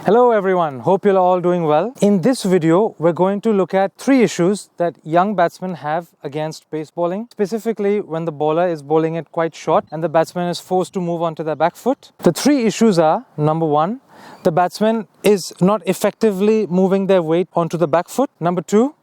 Hello everyone, hope you're all doing well. In this video, we're going to look at 3 issues that young batsmen have against pace bowling, specifically when the bowler is bowling it quite short and the batsman is forced to move onto their back foot. The 3 issues are, number 1, the batsman is not effectively moving their weight onto the back foot. Number 2,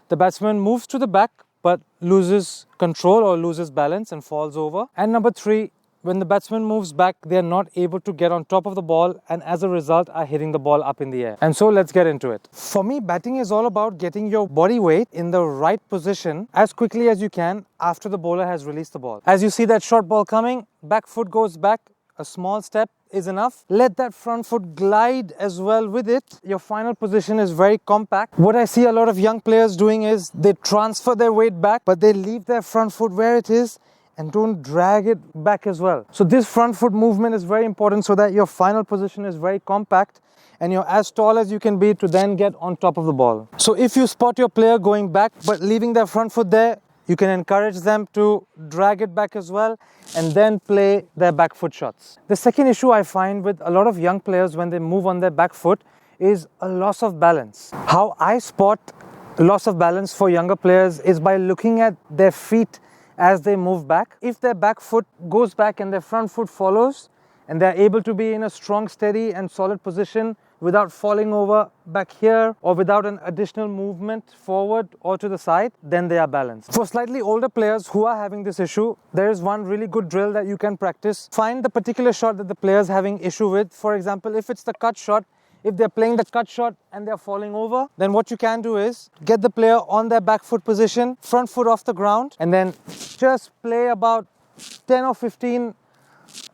the batsman moves to the back but loses control or loses balance and falls over. And number 3, when the batsman moves back, they are not able to get on top of the ball and as a result are hitting the ball up in the air. And so let's get into it. For me, batting is all about getting your body weight in the right position as quickly as you can after the bowler has released the ball. As you see that short ball coming, back foot goes back, a small step is enough. Let that front foot glide as well with it. Your final position is very compact. What I see a lot of young players doing is they transfer their weight back, but they leave their front foot where it is and don't drag it back as well. So this front foot movement is very important so that your final position is very compact and you're as tall as you can be to then get on top of the ball. So if you spot your player going back but leaving their front foot there, you can encourage them to drag it back as well and then play their back foot shots. The second issue I find with a lot of young players when they move on their back foot is a loss of balance. How I spot loss of balance for younger players is by looking at their feet as they move back. If their back foot goes back and their front foot follows and they're able to be in a strong, steady and solid position without falling over back here or without an additional movement forward or to the side, then they are balanced. For slightly older players who are having this issue, there is one really good drill that you can practice. Find the particular shot that the player is having issue with. For example, if it's the cut shot, if they're playing the cut shot and they're falling over, then what you can do is get the player on their back foot position, front foot off the ground, and then just play about 10 or 15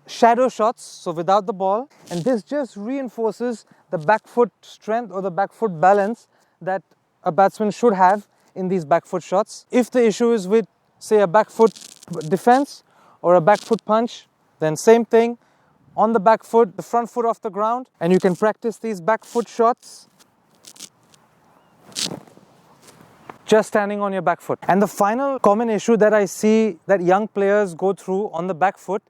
shadow shots, so without the ball. And this just reinforces the back foot strength or the back foot balance that a batsman should have in these back foot shots. If the issue is with, say, a back foot defense or a back foot punch, then same thing. On the back foot, the front foot off the ground, and you can practice these back foot shots just standing on your back foot. And the final common issue that I see that young players go through on the back foot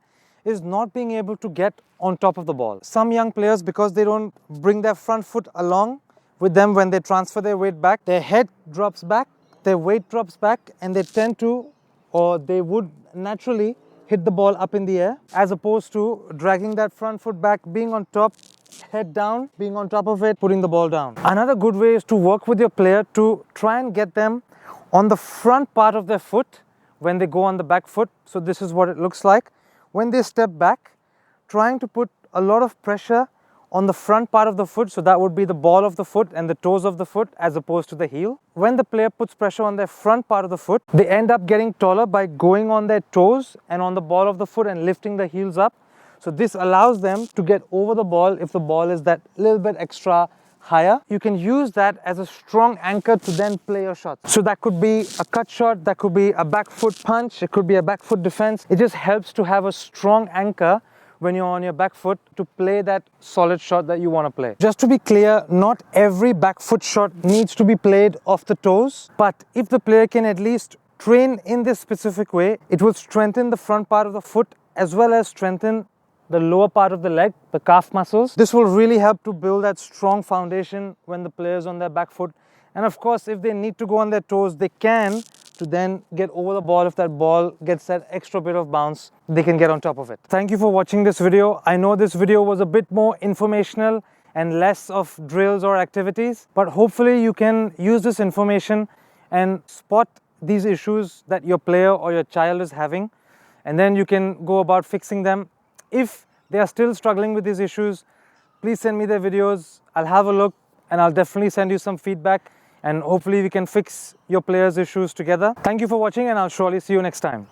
is not being able to get on top of the ball. Some young players, because they don't bring their front foot along with them when they transfer their weight back, their head drops back, their weight drops back, and they tend to, or they would naturally hit the ball up in the air, as opposed to dragging that front foot back, being on top, head down, being on top of it, putting the ball down. Another good way is to work with your player to try and get them on the front part of their foot when they go on the back foot. So this is what it looks like. When they step back, trying to put a lot of pressure on the front part of the foot, so that would be the ball of the foot and the toes of the foot as opposed to the heel. When the player puts pressure on their front part of the foot, they end up getting taller by going on their toes and on the ball of the foot and lifting the heels up. So this allows them to get over the ball if the ball is that little bit extra higher. You can use that as a strong anchor to then play your shots. So that could be a cut shot, that could be a back foot punch, it could be a back foot defense. It just helps to have a strong anchor when you're on your back foot to play that solid shot that you want to play. Just to be clear, not every back foot shot needs to be played off the toes, but if the player can at least train in this specific way, it will strengthen the front part of the foot as well as strengthen the lower part of the leg, the calf muscles. This will really help to build that strong foundation when the player is on their back foot. And of course, if they need to go on their toes, they can, to then get over the ball. If that ball gets that extra bit of bounce, they can get on top of it. Thank you for watching this video. I know this video was a bit more informational and less of drills or activities, but hopefully you can use this information and spot these issues that your player or your child is having, and then you can go about fixing them. If they are still struggling with these issues, please send me their videos. I'll have a look and I'll definitely send you some feedback, and hopefully we can fix your players' issues together. Thank you for watching, and I'll surely see you next time.